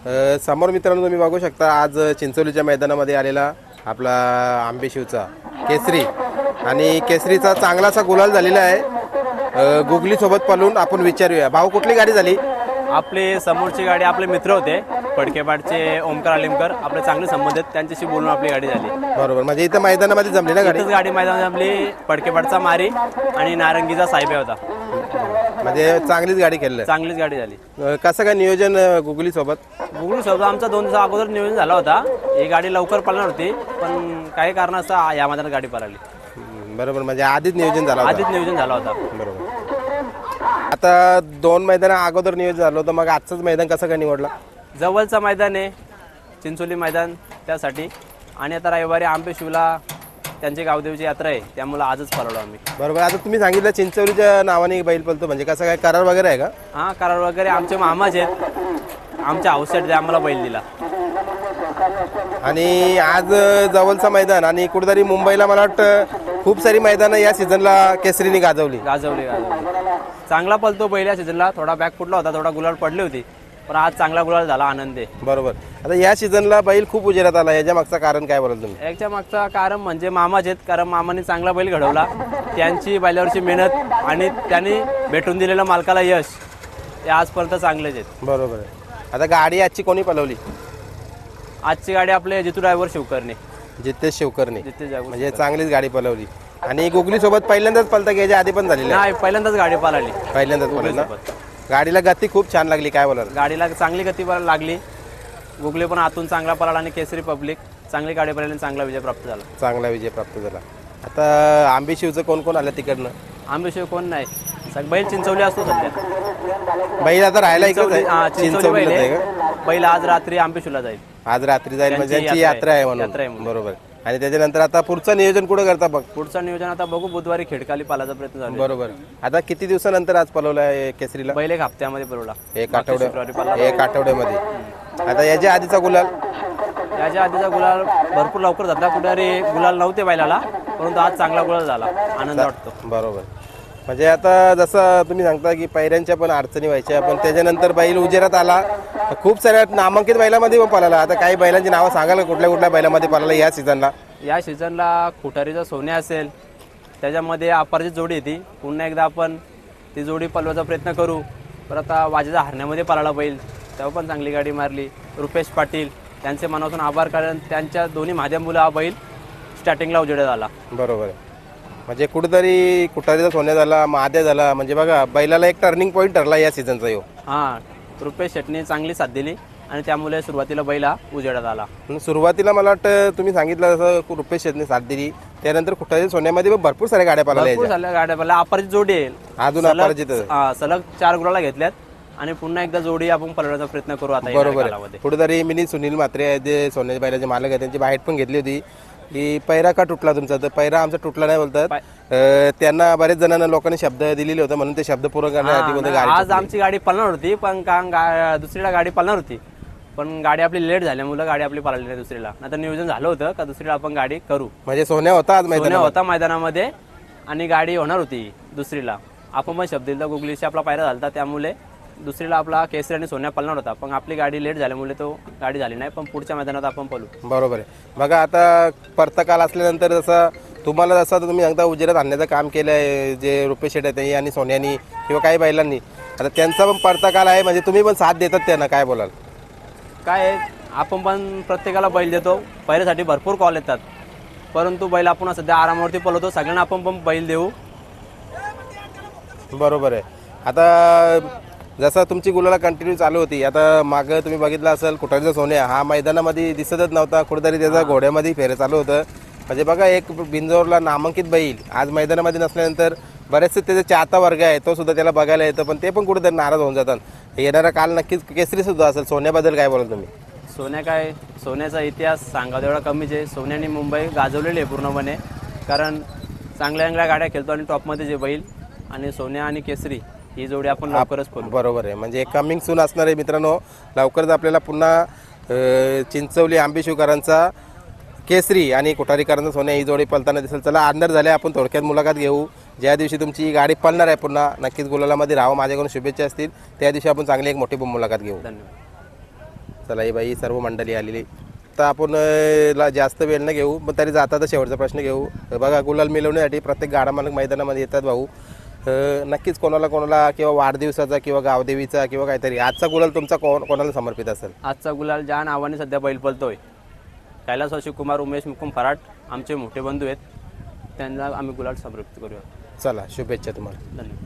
समोर मित्रांनो तुम्ही बघू शकता आज चिंचोलीच्या मैदानामध्ये आलेला आपला आंबेशिवचा केसरी आणि केसरीचा चांगलासा गुलाल झालेला आहे। गुगली सोबत पळून आपण विचारूया भाऊ कुठली गाडी झाली? आपली समोरची गाडी आपले मित्र होते पडकेपाडचे ओमकार आलिमकर, आपले चांगले संबंध आहेत, त्यांच्याशी बोलून आपली गाडी झाली। बरोबर, म्हणजे इथं मैदानामध्ये जमली ना गाडी? गाडी मैदानात आपली पडकेपाडचा मारी आणि नारंगीचा साहेब होता, म्हणजे चांगलीच गाडी खेळली, चांगलीच गाडी झाली। कसं काय नियोजन गुगली सोबत? गुगली सोबत आमचा 2 दिवसा अगोदर नियोजन झाला होता। ही गाडी लवकर पळणार होती पण काही कारणास्तव या मैदानात गाडी पळाली। बरोबर, म्हणजे आधीच नियोजन झालं होतं? आधीच नियोजन झाला होता। बरोबर। आता 2 मैदान अगोदर नियोजन झालं होतं, मग आजचंच मैदान कसं काय निवडलं? जवळचं मैदान आहे चिंचोली मैदान त्यासाठी, आणि आता रविवारी आंबेशिवला त्यांची गावदेवीची यात्रा आहे त्यामुळे आजच पळवलो आम्ही। बरोबर। आता तुम्ही सांगितलं चिंचोलीच्या नावाने बैल पळतो, म्हणजे कसं काय करार वगैरे आहे का? हां, करार वगैरे आमचे मामाचे आहेत, आमच्या हाऊससाठी आम्हाला बैल दिला। आणि आज जवळचं मैदान आणि कुठेतरी मुंबईला मला वाटतं खूप सारी मैदानं या सीझनला केसरीने गाजवली। चांगला पळतो बैल या सीझनला, थोडा बॅक फुटला होता, थोडा गुलाल पडली होती, पण आज चांगला गुलाल झाला, आनंद आहे। बरोबर। आता या सीझनला बैल खूप उजेरात आला, याच्या मागचं कारण काय बोलाल तुम्ही? याच्या मागचं कारण म्हणजे मामाचे आहेत, कारण मामाने चांगला बैल घडवला, त्यांची बैलावरची मेहनत आणि त्यांनी भेटून दिलेलं मालकाला यश, ते आजपर्यंत चांगलेच आहेत। बरोबर आहे। आता गाडी आजची कोणी पळवली? आजची गाडी आपले जितू ड्रायव्हर शिवकरने, जितेश शिवकरने, जितेश म्हणजे चांगलीच गाडी पळवली। आणि गुगली सोबत पहिल्यांदाच पळता की याच्या आधी पण झालेली? नाही, पहिल्यांदाच गाडी पळाली, पहिल्यांदाच पळाली। गाडीला गती खूप छान लागली, काय बोलाल? गाडीला चांगली गती लागली, गुगली पण आतून चांगला पळाला आणि केसरी पब्लिक चांगली गाडी पळाली, चांगला विजय प्राप्त झाला। चांगला विजय प्राप्त झाला। आता आंबेशिवचं कोण कोण आलं तिकडनं? आंबेशिव कोण नाही, बैल चिंचवली असतो सध्या। बैल आता राहायला इकडे चिंचवली बैल आज रात्री आंबेशिवला जाईल, आज रात्री जाईल, म्हणजे त्यांची यात्रा आहे म्हणून। बरोबर। आणि त्याच्यानंतर आता पुढचं नियोजन कुठं करता? बघ पुढचं नियोजन आता बघू, बुधवारी खेडकाली पालाचा प्रयत्न झाला। बरोबर। आता किती दिवसानंतर आज पळवलाय केसरीला? बैल 1 हप्त्यामध्ये पळवला, 1 आठवड्यामध्ये। आता याच्या आधीचा गुलाल? याच्या आधीचा गुलाल भरपूर लवकर झाला, कुठे गुलाल नव्हते बैलाला, परंतु आज चांगला गुलाल झाला, आनंद वाटतो। बरोबर। म्हणजे आता जसं तुम्ही सांगता की पैऱ्यांच्या पण अडचणी व्हायच्या, पण त्याच्यानंतर बैल उजेरात आला, खूप साऱ्या नामांकित बैलामध्ये पण पळाला। आता काही बैलांची नावं सांगाल कुठल्या कुठल्या बैलामध्ये पळाला या सीझनला? या सीझनला खुटारीचा सोन्या असेल, त्याच्यामध्ये अपराजित जोडी येते, पुन्हा एकदा आपण ती जोडी पळवायचा प्रयत्न करू। परत आता वाजेचा हरण्यामध्ये पळाला बैल, तेव्हा पण चांगली गाडी मारली। रुपेश पाटील, त्यांचे मनापासून आभार, कारण त्यांच्या दोन्ही माध्यमुला हा बैल स्टार्टिंगला उजेड झाला। बरोबर आहे। म्हणजे कुठेतरी कुठारीचा सोन्या झाला, महाद्या झाला, म्हणजे बघा बैलाला एक टर्निंग पॉईंट ठरला या सीझनचा ह्यो। हां, रुपेश शेट्टीने चांगली साथ दिली आणि त्यामुळे सुरुवातीला बैला उजेडात आला। सुरुवातीला मला वाटतं तुम्ही सांगितलं जसं रुपेश शेट्टीने साथ दिली, त्यानंतर कुठारी सोन्यामध्ये भरपूर साऱ्या गाड्या पळाल्या, अपराजित जोडी आहे अजून अपराजित, सलग 4 गुलाला घेतल्यात आणि पुन्हा एकदा जोडी आपण पळवण्याचा प्रयत्न करू आता। बरोबर आहे। कुठेतरी मी सुनील म्हात्रे जे सोन्याच्या बैलाचे मालक आहे त्यांची बाहेर पण घेतली होती की पैरा का तुटला तुमचा, तर पैरा आमचा तुटला नाही बोलतात, त्यांना बरेच जणांना लोकांनी शब्द दिलेले होते म्हणून ते शब्द पूर्ण करण्यासाठी आज आमची गाडी पळणार होती, पण दुसरीला गाडी पळणार होती, पण गाडी आपली लेट झाल्यामुळे गाडी आपली पळाली नाही दुसरीला, नाही तर नियोजन झालं होतं का दुसरीला आपण गाडी करू। म्हणजे सोन्या होता आज मैदानामध्ये आणि गाडी होणार होती दुसरीला, आपण पण शब्द दिला, गुगलीशी आपला पायरा झाला, त्यामुळे दुसरीला आपला केसरी आणि सोन्या पळणार होता, पण आपली गाडी लेट झाल्यामुळे तो गाडी झाली नाही, पण पुढच्या मैदानात आपण पळू। बरोबर आहे। बघा आता परतकाल असल्यानंतर जसं तुम्हाला जसं तुम्ही सांगता उजेरात आणण्याचं काम केलं आहे जे रुपेश शेट आहेत आणि सोन्यानी किंवा काही बैलांनी, आता त्यांचा पण परतकाल आहे, म्हणजे तुम्ही पण साथ देतात त्यांना, काय बोलाल? काय आपण पण प्रत्येकाला बैल देतो, पहिल्यासाठी भरपूर कॉल येतात, परंतु बैल आपण सध्या आरामावरती पळवतो, सगळ्यांना आपण पण बैल देऊ। बरोबर आहे। आता जसं तुमची गुलाला कंटिन्यू चालू होती, आता मागं तुम्ही बघितलं असेल कुठारीचा सोन्या हा मैदानामध्ये दिसतच नव्हता, कुठेतरी त्याचा घोड्यामध्ये फेरे चालू होतं, म्हणजे बघा एक बिंजोरला नामांकित बैल आज मैदानामध्ये नसल्यानंतर बरेचसे त्याचे चाहता वर्ग आहे तो सुद्धा त्याला बघायला येतं, पण ते पण कुठेतरी नाराज होऊन जातात। येणारा काल नक्कीच केसरी सुद्धा असेल, सोन्याबद्दल काय बोलाल तुम्ही? सोन्याचा इतिहास सांगा तेवढा कमीच आहे। सोन्याने मुंबई गाजवलेली आहे पूर्णपणे, कारण चांगल्या चांगल्या गाड्या खेळतो आणि टॉपमध्ये जे बैल, आणि सोन्या आणि केसरी ही जोडी आपण लवकरच पळू। बरोबर आहे। म्हणजे कमिंग सून असणार आहे मित्रांनो, लवकरच आपल्याला पुन्हा चिंचवली आंबेशिवकरांचा केसरी आणि कोठारीकरांचा सोन्या ही जोडी पळताना दिसेल। चला अंधार झाले, आपण थोडक्यात मुलाखत घेऊ। ज्या दिवशी तुमची गाडी पळणार आहे पुन्हा नक्कीच गुलालामध्ये राहा, माझ्याकडून शुभेच्छा असतील, त्या दिवशी आपण चांगली एक मोठी मुलाखत घेऊ। धन्यवाद। चला ही बाई सर्व मंडळी आलेली. तर आपण जास्त वेळ न घेऊ, पण तरी जाता तर शेवटचा प्रश्न घेऊ. बघा गुलाल मिळवण्यासाठी प्रत्येक गाडा मालक मैदानामध्ये येतात भाऊ. नक्कीच कोणाला किंवा वाढदिवसाचा किंवा गावदेवीचा किंवा काहीतरी आजचा गुलाल तुमचा कोणाला समर्पित असेल? आजचा गुलाल ज्या नावाने सध्या बैल पळतोय, कैलासवासी कुमार उमेश मुकुम फराट आमचे मोठे बंधू आहेत, त्यांना आम्ही गुलाल समर्पित करूया. चला शुभेच्छा तुम्हाला. धन्यवाद.